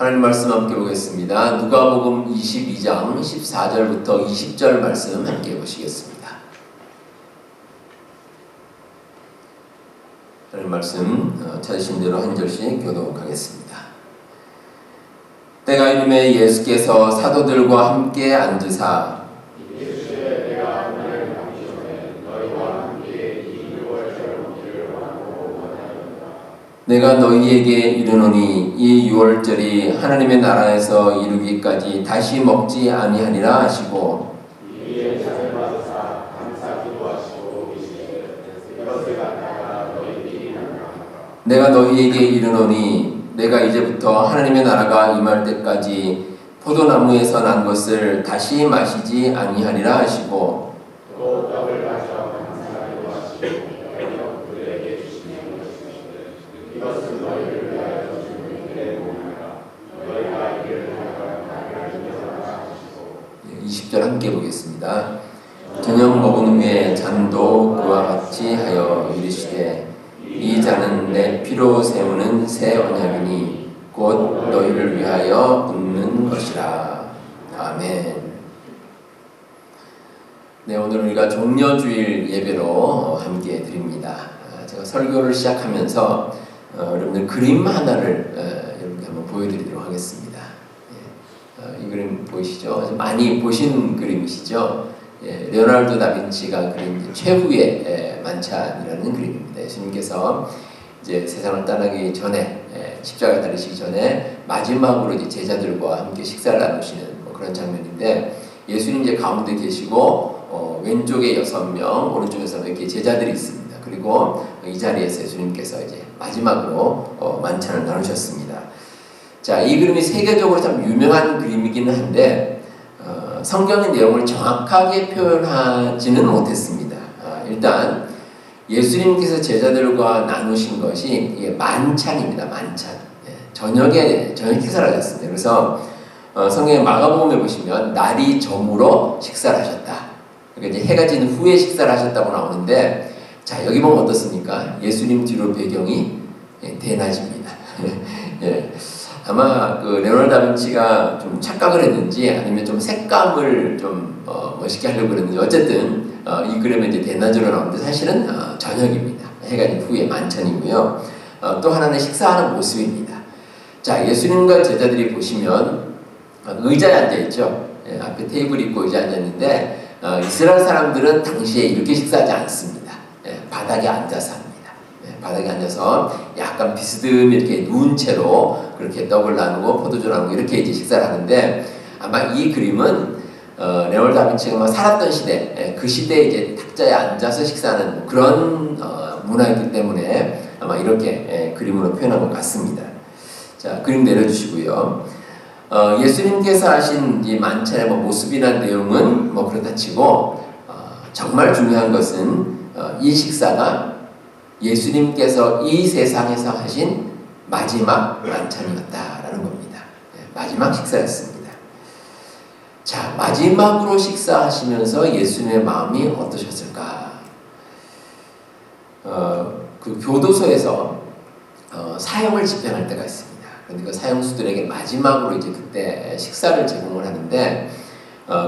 하나님 말씀 함께 보겠습니다. 누가복음 22장 14절부터 20절 말씀 함께 보시겠습니다. 하나님 말씀 찾으신 대로 한 절씩 교독하겠습니다. 때가 이름에 예수께서 사도들과 함께 앉으사 내가 너희에게 이르노니 이 유월절이 하나님의 나라에서 이루기까지 다시 먹지 아니하니라 하시고 내가 너희에게 이르노니 내가 이제부터 하나님의 나라가 임할 때까지 포도나무에서 난 것을 다시 마시지 아니하니라 하시고 함께 보겠습니다. 저녁 먹은 후에 잔도 그와 같이 하여 이르시되 이 잔은 내 피로 세우는 새 언약이니 곧 너희를 위하여 붓는 것이라. 아멘. 네, 오늘 우리가 종려주일 예배로 함께 드립니다. 제가 설교를 시작하면서 여러분들 그림 하나를 여러분께 한번 보여드리도록 하겠습니다. 이 그림 보이시죠? 많이 보신 그림이시죠? 레오나르도 다빈치가 그린 최후의 만찬이라는 그림입니다. 예수님께서 이제 세상을 떠나기 전에 십자가에 달리시기 전에 마지막으로 이제 제자들과 함께 식사를 나누시는 그런 장면인데 예수님 이제 가운데 계시고 왼쪽에 6명, 오른쪽에 6명 이렇게 제자들이 있습니다. 그리고 이 자리에서 예수님께서 이제 마지막으로 만찬을 나누셨습니다. 자, 이 그림이 세계적으로 참 유명한 그림이기는 한데 성경의 내용을 정확하게 표현하지는 못했습니다. 일단 예수님께서 제자들과 나누신 것이 만찬입니다. 만찬. 저녁 식사를 하셨습니다. 그래서 성경의 마가복음에 보시면 날이 저물어 식사를 하셨다. 그러니까 이제 해가 진 후에 식사를 하셨다고 나오는데, 자, 여기 보면 어떻습니까? 예수님 뒤로 배경이 대낮입니다. 예. 아마 레오나르도 다빈치가 좀 착각을 했는지 아니면 좀 색감을 좀 멋있게 하려고 그랬는지 어쨌든 이 그림은 이제 대낮으로 나오는데 사실은 저녁입니다. 해가 진 후에 만찬이고요. 또 하나는 식사하는 모습입니다. 자, 예수님과 제자들이 보시면 의자에 앉아있죠. 앞에 테이블이 있고 의자에 앉아있는데 이스라엘 사람들은 당시에 이렇게 식사하지 않습니다. 바닥에 앉아서 합니다. 바닥에 앉아서 약간 비스듬히 이렇게 누운 채로 그렇게 떡을 나누고 포도주를 나누고 이렇게 이제 식사를 하는데 아마 이 그림은 레오나르도 다빈치가 살았던 시대, 그 시대에 이제 탁자에 앉아서 식사하는 그런 문화이기 때문에 아마 이렇게 그림으로 표현한 것 같습니다. 자, 그림 내려주시고요. 예수님께서 하신 이 만찬의 모습이나 내용은 그렇다 치고 정말 중요한 것은 이 식사가 예수님께서 이 세상에서 하신 마지막 만찬이었다라는 겁니다. 마지막 식사였습니다. 자, 마지막으로 식사하시면서 예수님의 마음이 어떠셨을까? 그 교도소에서 사형을 집행할 때가 있습니다. 그런데 그 사형수들에게 마지막으로 이제 그때 식사를 제공을 하는데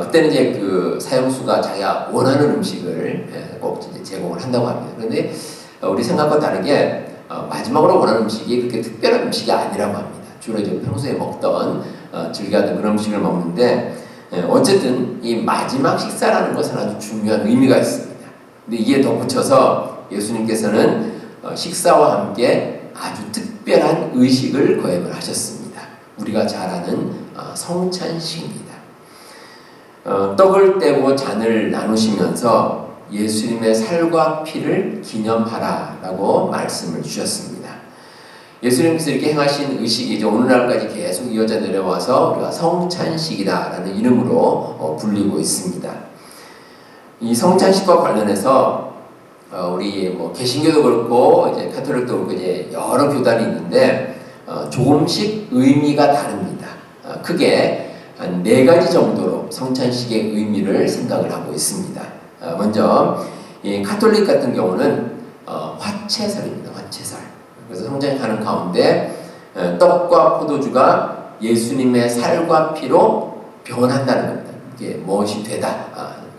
그때는 이제 그 사형수가 자기가 원하는 음식을 꼭 이제 제공을 한다고 합니다. 그런데 우리 생각과 다르게 마지막으로 원하는 음식이 그렇게 특별한 음식이 아니라고 합니다. 주로 이제 평소에 먹던 즐겨하던 그런 음식을 먹는데 어쨌든 이 마지막 식사라는 것은 아주 중요한 의미가 있습니다. 근데 이에 덧붙여서 예수님께서는 식사와 함께 아주 특별한 의식을 거행을 하셨습니다. 우리가 잘 아는 성찬식입니다. 떡을 떼고 잔을 나누시면서 예수님의 살과 피를 기념하라라고 말씀을 주셨습니다. 예수님께서 이렇게 행하신 의식이 이제 오늘날까지 계속 이어져 내려와서 우리가 성찬식이라는 이름으로 불리고 있습니다. 이 성찬식과 관련해서 우리 개신교도 그렇고 이제 카톨릭도 그렇고 이제 여러 교단이 있는데 조금씩 의미가 다릅니다. 크게 한 4가지 정도로 성찬식의 의미를 생각을 하고 있습니다. 먼저 이 카톨릭 같은 경우는 화채설입니다. 화채설. 그래서 성찬식하는 가운데 떡과 포도주가 예수님의 살과 피로 변한다는 겁니다. 이게 무엇이 되다.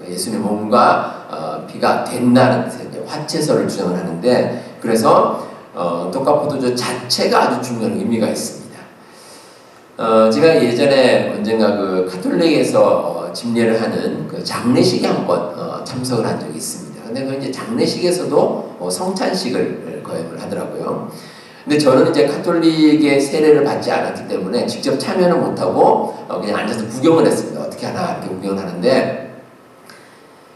예수님의 몸과 피가 된다는 화채설을 주장을 하는데, 그래서 떡과 포도주 자체가 아주 중요한 의미가 있습니다. 제가 예전에 언젠가 그 카톨릭에서 집례를 하는 그 장례식에 한번 참석을 한 적이 있습니다. 근데 그 이제 장례식에서도 성찬식을 거행을 하더라고요. 근데 저는 이제 카톨릭의 세례를 받지 않았기 때문에 직접 참여는 못하고 그냥 앉아서 구경을 했습니다. 어떻게 하나 이렇게 구경을 하는데,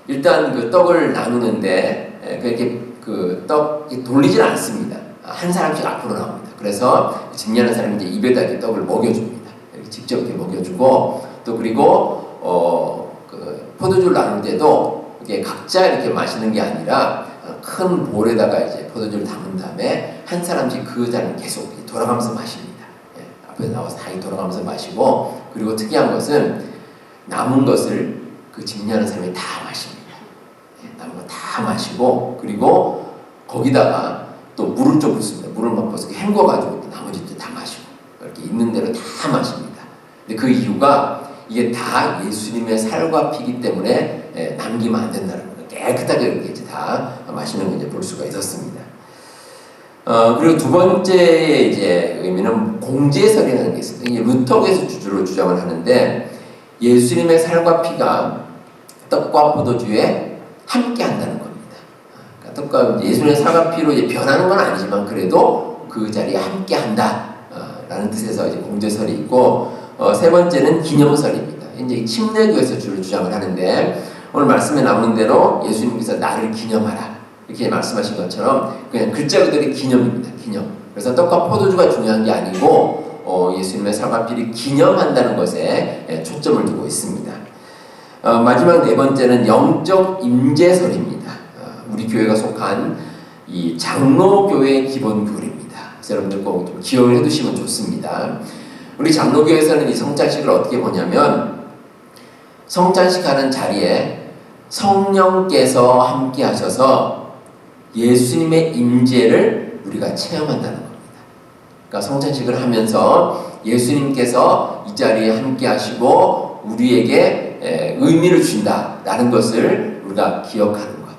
일단 그 떡을 나누는데 그렇게 그 떡 돌리질 않습니다. 한 사람씩 앞으로 나옵니다. 그래서 집례하는 사람이 이제 입에다 이렇게 떡을 먹여줍니다. 이렇게 직접 이렇게 먹여주고, 또 그리고 그 포도주를 나눌 때도 이게 각자 이렇게 마시는 게 아니라 큰 볼에다가 이제 포도주를 담은 다음에 한 사람씩 그 잔을 계속 돌아가면서 마십니다. 앞에 나와서 다 돌아가면서 마시고, 그리고 특이한 것은 남은 것을 그 집례하는 사람이 다 마십니다. 남은 거 다 마시고, 그리고 거기다가 또 물을 좀 붓습니다. 물을 막 벌써 헹궈가지고 나머지 다 마시고, 이렇게 있는 대로 다 마십니다. 근데 그 이유가 이게 다 예수님의 살과 피기 때문에 남기면 안 된다는 거예요. 깨끗하게 이렇게 이제 다 마시는 걸 이제 볼 수가 있었습니다. 그리고 두 번째 이제 의미는 공제설이라는 게 있습니다. 이게 루터에서 주로 주장을 하는데, 예수님의 살과 피가 떡과 포도주에 함께 한다는 겁니다. 그러니까 떡과 예수님의 살과 피로 이제 변하는 건 아니지만 그래도 그 자리에 함께 한다 라는 뜻에서 이제 공제설이 있고, 세 번째는 기념설입니다. 이제 침례교에서 주로 주장을 하는데, 오늘 말씀에 나오는 대로 예수님께서 나를 기념하라 이렇게 말씀하신 것처럼 그냥 글자 그대로 기념입니다. 기념. 그래서 떡과 포도주가 중요한 게 아니고 예수님의 살과 피를 기념한다는 것에 초점을 두고 있습니다. 마지막 네 번째는 영적 임재설입니다. 우리 교회가 속한 이 장로교회의 기본 교리입니다. 그래서 여러분들 꼭 좀 기억을 해두시면 좋습니다. 우리 장로교회에서는 이 성찬식을 어떻게 보냐면, 성찬식 하는 자리에 성령께서 함께 하셔서 예수님의 임재를 우리가 체험한다는 겁니다. 그러니까 성찬식을 하면서 예수님께서 이 자리에 함께 하시고 우리에게 의미를 준다라는 것을 우리가 기억하는 것,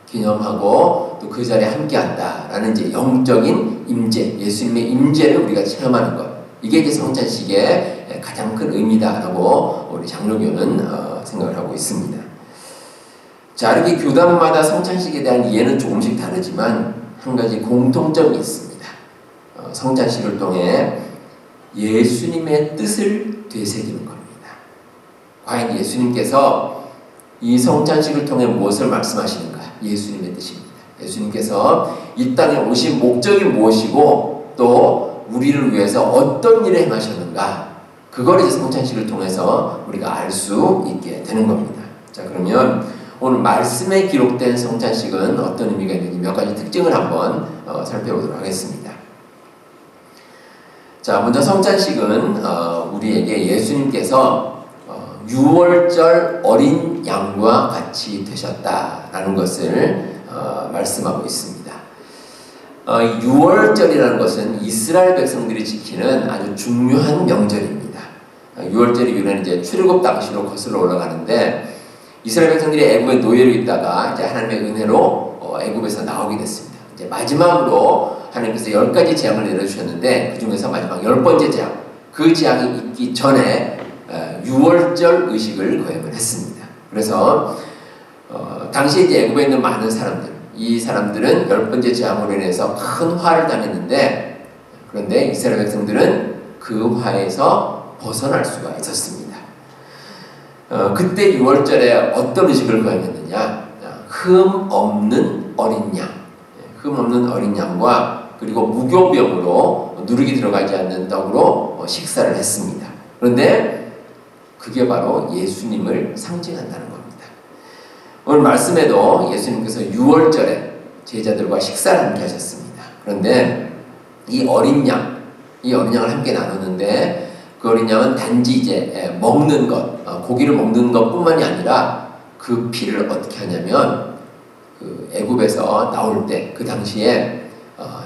기념하고 또 그 자리에 함께 한다라는 이제 영적인 임재, 예수님의 임재를 우리가 체험하는 것, 이게 이제 성찬식의 가장 큰 의미다라고 우리 장로교는 생각을 하고 있습니다. 자, 이렇게 교단마다 성찬식에 대한 이해는 조금씩 다르지만 한 가지 공통점이 있습니다. 성찬식을 통해 예수님의 뜻을 되새기는 겁니다. 과연 예수님께서 이 성찬식을 통해 무엇을 말씀하시는가? 예수님의 뜻입니다. 예수님께서 이 땅에 오신 목적이 무엇이고 또 우리를 위해서 어떤 일을 행하셨는가, 그걸 이제 성찬식을 통해서 우리가 알 수 있게 되는 겁니다. 자, 그러면 오늘 말씀에 기록된 성찬식은 어떤 의미가 있는지 몇 가지 특징을 한번 살펴보도록 하겠습니다. 자, 먼저 성찬식은 우리에게 예수님께서 6월절 어린 양과 같이 되셨다라는 것을 말씀하고 있습니다. 6월절이라는 것은 이스라엘 백성들이 지키는 아주 중요한 명절입니다. 6월절이 유래는 이제 출애굽 당시로 거슬러 올라가는데, 이스라엘 백성들이 애굽의 노예로 있다가 이제 하나님의 은혜로 애굽에서 나오게 됐습니다. 이제 마지막으로 하나님께서 10가지 재앙을 내려주셨는데 그 중에서 마지막 10번째 재앙, 그 재앙이 있기 전에 6월절 의식을 거행을 했습니다. 그래서 당시 이제 애굽에 있는 많은 사람들, 이 사람들은 10번째 재앙으로 인해서 큰 화를 당했는데, 그런데 이스라엘 백성들은 그 화에서 벗어날 수가 있었습니다. 그때 6월절에 어떤 의식을 거행했느냐? 흠 없는 어린 양, 흠 없는 어린 양과 그리고 무교병으로 누룩이 들어가지 않는 떡으로 식사를 했습니다. 그런데 그게 바로 예수님을 상징한다는 겁니다. 오늘 말씀에도 예수님께서 6월절에 제자들과 식사를 함께 하셨습니다. 그런데 이 어린 양을 함께 나누는데, 그 어린 양은 단지 이제 먹는 것, 고기를 먹는 것뿐만이 아니라 그 피를 어떻게 하냐면, 그 애굽에서 나올 때 그 당시에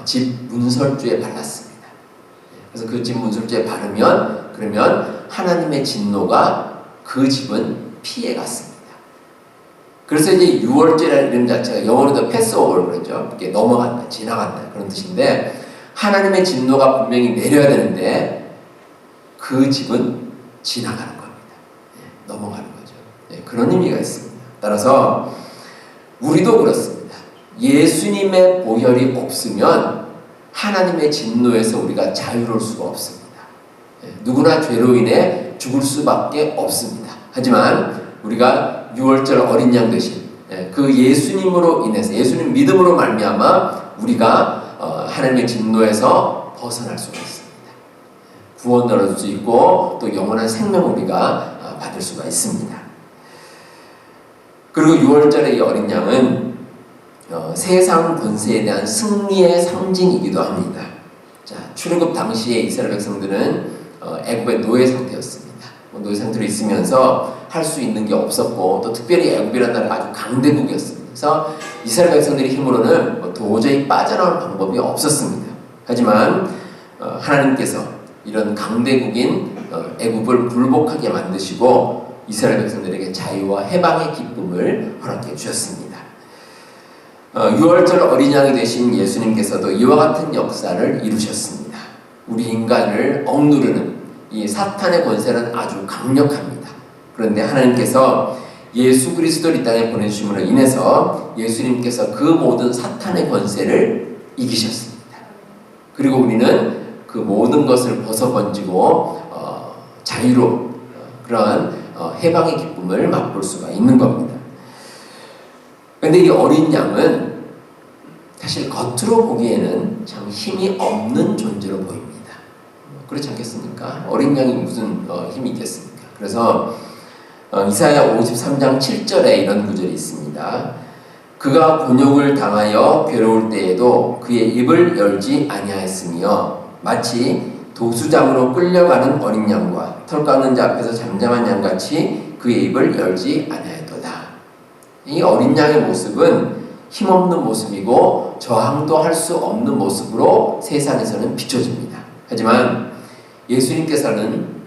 집 문설주에 발랐습니다. 그래서 그 집 문술주에 바르면 그러면 하나님의 진노가 그 집은 피해 갔습니다. 그래서 이제 유월절이라는 이름 자체가 영어로도 패스오버를 그러죠. 이렇게 넘어간다, 지나간다 그런 뜻인데 하나님의 진노가 분명히 내려야 되는데 그 집은 지나가는 겁니다. 넘어가는 거죠. 그런 의미가 있습니다. 따라서 우리도 그렇습니다. 예수님의 보혈이 없으면 하나님의 진노에서 우리가 자유로울 수가 없습니다. 누구나 죄로 인해 죽을 수밖에 없습니다. 하지만 우리가 유월절 어린 양 되신 그 예수님으로 인해서 예수님 믿음으로 말미암아 우리가 하나님의 진노에서 벗어날 수가 있습니다. 구원을 얻을 수 있고 또 영원한 생명을 우리가 받을 수가 있습니다. 그리고 유월절의 이 어린 양은 세상 권세에 대한 승리의 상징이기도 합니다. 자, 출애굽 당시에 이스라엘 백성들은 애굽의 노예 상태였습니다. 노예 상태로 있으면서 할 수 있는 게 없었고 또 특별히 애굽이라는 나라가 아주 강대국이었습니다. 그래서 이스라엘 백성들의 힘으로는 도저히 빠져나올 방법이 없었습니다. 하지만 하나님께서 이런 강대국인 애굽을 굴복하게 만드시고 이스라엘 백성들에게 자유와 해방의 기쁨을 허락해 주셨습니다. 유월절 어린 양이 되신 예수님께서도 이와 같은 역사를 이루셨습니다. 우리 인간을 억누르는 이 사탄의 권세는 아주 강력합니다. 그런데 하나님께서 예수 그리스도를 이 땅에 보내주심으로 인해서 예수님께서 그 모든 사탄의 권세를 이기셨습니다. 그리고 우리는 그 모든 것을 벗어던지고 자유로 그러한 해방의 기쁨을 맛볼 수가 있는 겁니다. 그런데 이 어린 양은 사실 겉으로 보기에는 참 힘이 없는 존재로 보입니다. 그렇지 않겠습니까? 어린 양이 무슨 힘이 있겠습니까? 그래서 이사야 53장 7절에 이런 구절이 있습니다. 그가 곤욕을 당하여 괴로울 때에도 그의 입을 열지 아니하였으며 마치 도수장으로 끌려가는 어린 양과 털 깎는 자 앞에서 잠잠한 양같이 그의 입을 열지 아니하였도다. 이 어린 양의 모습은 힘없는 모습이고 저항도 할 수 없는 모습으로 세상에서는 비춰집니다. 하지만 예수님께서는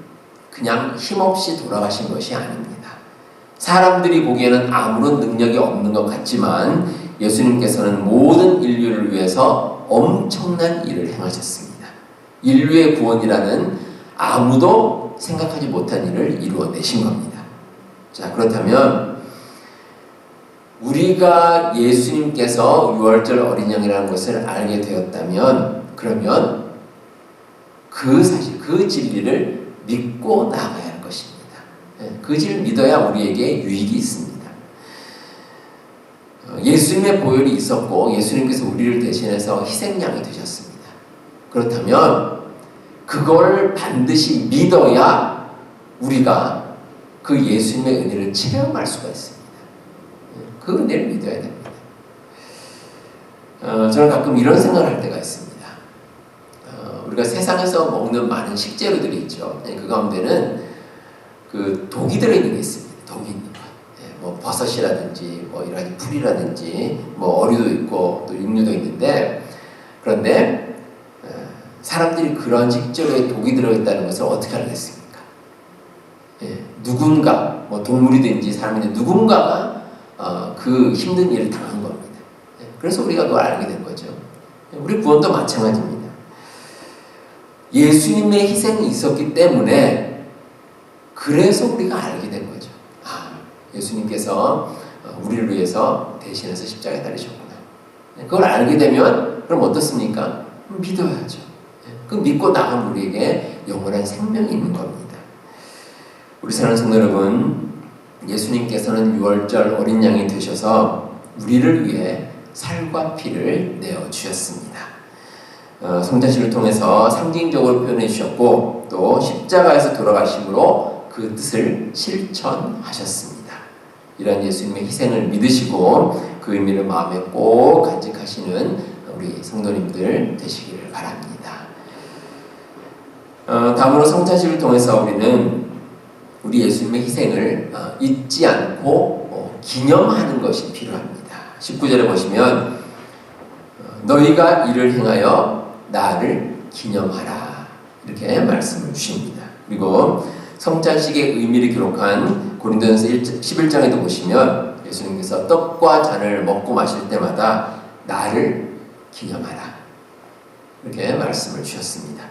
그냥 힘없이 돌아가신 것이 아닙니다. 사람들이 보기에는 아무런 능력이 없는 것 같지만 예수님께서는 모든 인류를 위해서 엄청난 일을 행하셨습니다. 인류의 구원이라는 아무도 생각하지 못한 일을 이루어내신 겁니다. 자, 그렇다면 우리가 예수님께서 유월절 어린 양이라는 것을 알게 되었다면 그러면 그 사실, 그 진리를 믿고 나아가야 할 것입니다. 그 진리를 믿어야 우리에게 유익이 있습니다. 예수님의 보혈이 있었고 예수님께서 우리를 대신해서 희생양이 되셨습니다. 그렇다면 그걸 반드시 믿어야 우리가 그 예수님의 은혜를 체험할 수가 있습니다. 그 은혜를 믿어야 됩니다. 저는 가끔 이런 생각을 할 때가 있습니다. 우리가 세상에서 먹는 많은 식재료들이 있죠. 그 가운데는 그 독이 들어있는 게 있습니다. 독이 있는 것. 뭐 버섯이라든지 뭐 여러 가지 풀이라든지 뭐 어류도 있고 또 육류도 있는데 그런데 사람들이 그런 식재료에 독이 들어있다는 것을 어떻게 알겠습니까? 누군가 뭐 동물이든지 사람이든지 누군가가 그 힘든 일을 당한 겁니다. 그래서 우리가 그걸 알게 된 거죠. 우리 구원도 마찬가지입니다. 예수님의 희생이 있었기 때문에 그래서 우리가 알게 된 거죠. 예수님께서 우리를 위해서 대신해서 십자가에 달리셨구나. 그걸 알게 되면 그럼 어떻습니까? 믿어야죠. 그 믿고 나가면 우리에게 영원한 생명이 있는 겁니다. 우리 사랑하는 성도 여러분, 예수님께서는 유월절 어린 양이 되셔서 우리를 위해 살과 피를 내어 주셨습니다. 성자신을 통해서 상징적으로 표현해 주셨고 또 십자가에서 돌아가심으로 그 뜻을 실천하셨습니다. 이런 예수님의 희생을 믿으시고 그 의미를 마음에 꼭 간직하시는 우리 성도님들 되시기를 바랍니다. 다음으로 성자신을 통해서 우리는 우리 예수님의 희생을 잊지 않고 기념하는 것이 필요합니다. 19절에 보시면 너희가 이를 행하여 나를 기념하라 이렇게 말씀을 주십니다. 그리고 성찬식의 의미를 기록한 고린도전서 11장에도 보시면 예수님께서 떡과 잔을 먹고 마실 때마다 나를 기념하라 이렇게 말씀을 주셨습니다.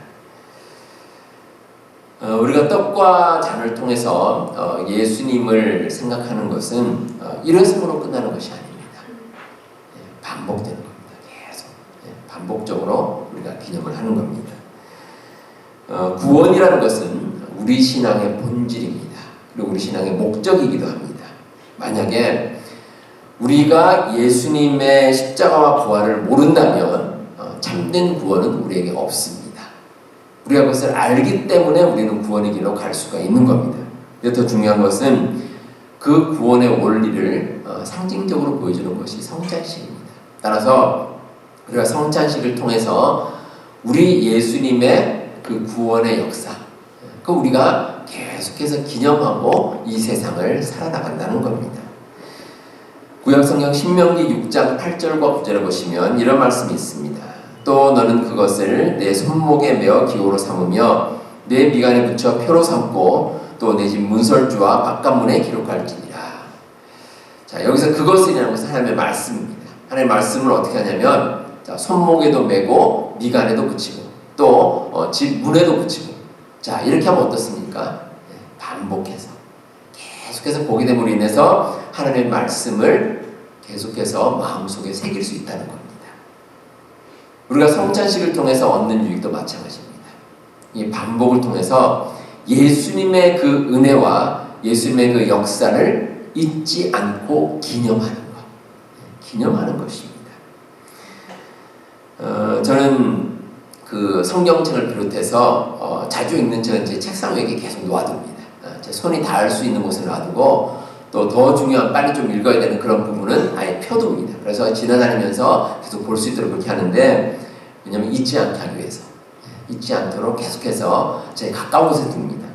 우리가 떡과 잔을 통해서 예수님을 생각하는 것은 일회성으로 끝나는 것이 아닙니다. 반복되는 겁니다. 계속 반복적으로 우리가 기념을 하는 겁니다. 구원이라는 것은 우리 신앙의 본질입니다. 그리고 우리 신앙의 목적이기도 합니다. 만약에 우리가 예수님의 십자가와 부활을 모른다면 참된 구원은 우리에게 없습니다. 우리가 그것을 알기 때문에 우리는 구원의 길로 갈 수가 있는 겁니다. 근데 더 중요한 것은 그 구원의 원리를 상징적으로 보여주는 것이 성찬식입니다. 따라서 우리가 성찬식을 통해서 우리 예수님의 그 구원의 역사, 그 우리가 계속해서 기념하고 이 세상을 살아나간다는 겁니다. 구약성경 신명기 6장 8절과 9절을 보시면 이런 말씀이 있습니다. 또 너는 그것을 내 손목에 메어 기호로 삼으며 내 미간에 붙여 표로 삼고 또 내 집 문설주와 바깥문에 기록할지니라. 자, 여기서 그것이라는 것은 하나님의 말씀입니다. 하나님의 말씀을 어떻게 하냐면 손목에도 메고 미간에도 붙이고 또 집 문에도 붙이고 자 이렇게 하면 어떻습니까? 반복해서 계속해서 보게 됨으로 인해서 하나님의 말씀을 계속해서 마음속에 새길 수 있다는 겁니다. 우리가 성찬식을 통해서 얻는 유익도 마찬가지입니다. 이 반복을 통해서 예수님의 그 은혜와 예수님의 그 역사를 잊지 않고 기념하는 것. 기념하는 것입니다. 저는 그 성경책을 비롯해서 자주 읽는 책은 제 책상 위에 계속 놓아둡니다. 제 손이 닿을 수 있는 곳에 놔두고 또 더 중요한 빨리 좀 읽어야 되는 그런 부분은 아예 펴둡니다. 그래서 지나다니면서 계속 볼 수 있도록 그렇게 하는데 왜냐하면 잊지 않게 하기 위해서 잊지 않도록 계속해서 제 가까운 곳에 둡니다.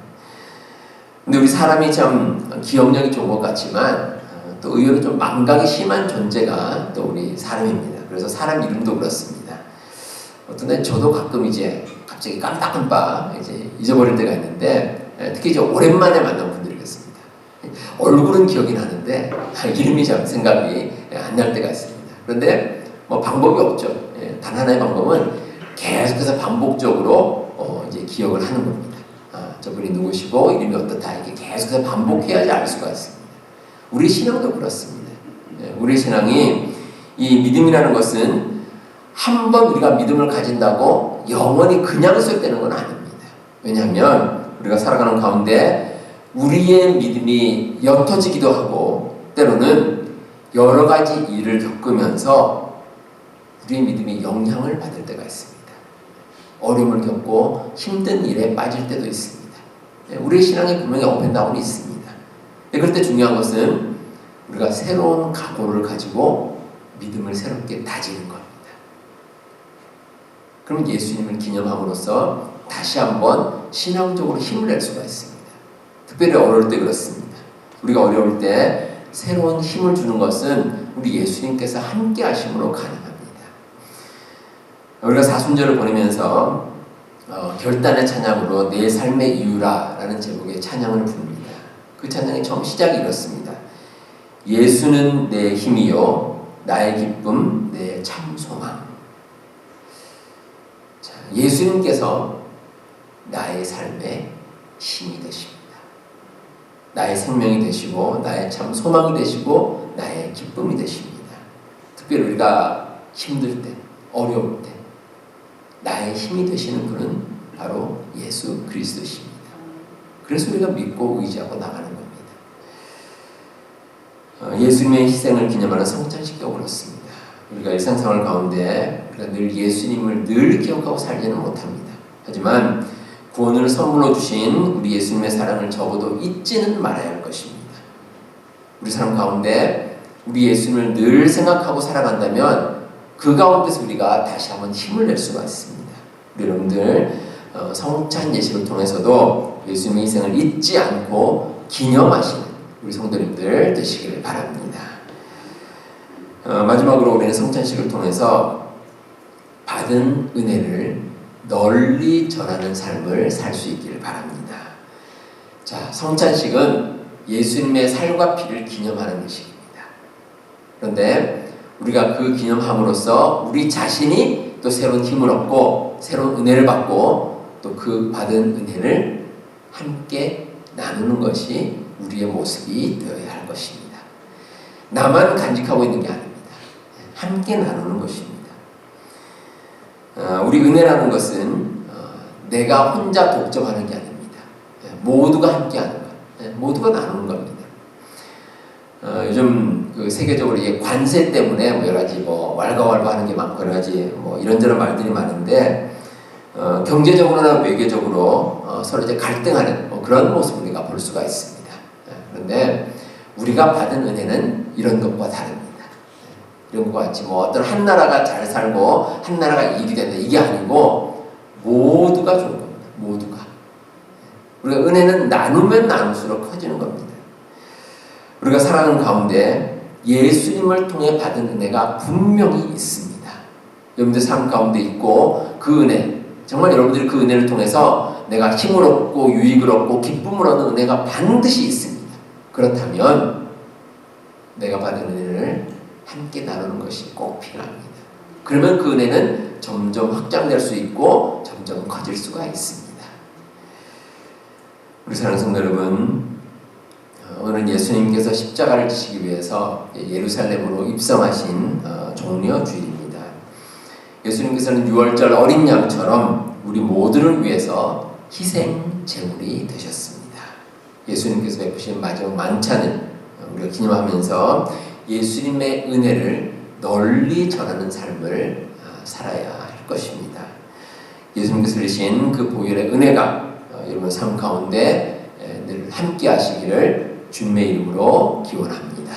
근데 우리 사람이 참 기억력이 좋은 것 같지만 또 의외로 좀 망각이 심한 존재가 또 우리 사람입니다. 그래서 사람 이름도 그렇습니다. 어떤 날 저도 가끔 이제 갑자기 깜빡깜빡 이제 잊어버릴 때가 있는데 특히 이제 오랜만에 만난 분들이 있습니다. 얼굴은 기억이 나는데 이름이 잘 생각이 안 날 때가 있습니다. 그런데 뭐 방법이 없죠. 단 하나의 방법은 계속해서 반복적으로 이제 기억을 하는 겁니다. 저분이 누구시고 이름이 어떻다 이렇게 계속해서 반복해야지 알 수가 있습니다. 우리 신앙도 그렇습니다. 우리 신앙이 이 믿음이라는 것은 한 번 우리가 믿음을 가진다고 영원히 그냥 쏠되는 건 아닙니다. 왜냐하면 우리가 살아가는 가운데 우리의 믿음이 옅어지기도 하고 때로는 여러 가지 일을 겪으면서 우리의 믿음이 영향을 받을 때가 있습니다. 어려움을 겪고 힘든 일에 빠질 때도 있습니다. 우리의 신앙에 분명히 업앤다운이 있습니다. 그럴 때 중요한 것은 우리가 새로운 각오를 가지고 믿음을 새롭게 다지는 겁니다. 그럼 예수님을 기념함으로써 다시 한번 신앙적으로 힘을 낼 수가 있습니다. 특별히 어려울 때 그렇습니다. 우리가 어려울 때 새로운 힘을 주는 것은 우리 예수님께서 함께 하심으로 가능합니다. 우리가 사순절을 보내면서 결단의 찬양으로 내 삶의 이유라 라는 제목의 찬양을 부릅니다. 그 찬양의 처음 시작이 이렇습니다. 예수는 내 힘이요 나의 기쁨 내 참 소망. 자, 예수님께서 나의 삶의 힘이 되십니다. 나의 생명이 되시고 나의 참 소망이 되시고 나의 기쁨이 되십니다. 특별히 우리가 힘들 때 어려울 때 나의 힘이 되시는 분은 바로 예수 그리스도십니다. 그래서 우리가 믿고 의지하고 나가는 겁니다. 예수님의 희생을 기념하는 성찬식도 그렇습니다. 우리가 일상생활 가운데 우리가 늘 예수님을 늘 기억하고 살지는 못합니다. 하지만 구원을 선물로 주신 우리 예수님의 사랑을 적어도 잊지는 말아야 할 것입니다. 우리 삶 가운데 우리 예수님을 늘 생각하고 살아간다면 그 가운데서 우리가 다시 한번 힘을 낼 수가 있습니다. 우리 여러분들 성찬 예식을 통해서도 예수님의 희생을 잊지 않고 기념하시는 우리 성도님들 되시기를 바랍니다. 마지막으로 우리는 성찬식을 통해서 받은 은혜를 널리 전하는 삶을 살 수 있기를 바랍니다. 자, 성찬식은 예수님의 살과 피를 기념하는 의식입니다. 그런데 우리가 그 기념함으로써 우리 자신이 또 새로운 힘을 얻고 새로운 은혜를 받고 또 그 받은 은혜를 함께 나누는 것이 우리의 모습이 되어야 할 것입니다. 나만 간직하고 있는 게 아닙니다. 함께 나누는 것입니다. 우리 은혜라는 것은 내가 혼자 독점하는 게 아닙니다. 모두가 함께하는 것, 모두가 나누는 겁니다. 요즘 그 세계적으로 이게 관세 때문에 뭐 여러 가지 뭐 왈가왈부하는 게 많고 여러 가지 뭐 이런저런 말들이 많은데 경제적으로나 외교적으로 서로 이제 갈등하는 뭐 그런 모습을 우리가 볼 수가 있습니다. 그런데 우리가 받은 은혜는 이런 것과 다릅니다. 이런 것 같이 뭐 어떤 한 나라가 잘 살고 한 나라가 이익이 된다 이게 아니고 모두가 좋은 겁니다. 모두가. 우리가 은혜는 나누면 나눌수록 커지는 겁니다. 우리가 살아가는 가운데 예수님을 통해 받은 은혜가 분명히 있습니다. 여러분들 삶 가운데 있고 그 은혜 정말 여러분들이 그 은혜를 통해서 내가 힘을 얻고 유익을 얻고 기쁨을 얻는 은혜가 반드시 있습니다. 그렇다면 내가 받은 은혜를 함께 나누는 것이 꼭 필요합니다. 그러면 그 은혜는 점점 확장될 수 있고 점점 커질 수가 있습니다. 우리 사랑하는 성도 여러분, 오늘 예수님께서 십자가를 지시기 위해서 예루살렘으로 입성하신 종려주일입니다. 예수님께서는 유월절 어린 양처럼 우리 모두를 위해서 희생 제물이 되셨습니다. 예수님께서 베푸신 마지막 만찬을 우리가 기념하면서 예수님의 은혜를 널리 전하는 삶을 살아야 할 것입니다. 예수님께서 주신 그 보혈의 은혜가 여러분 삶 가운데 늘 함께 하시기를 주님의 이름으로 기원합니다.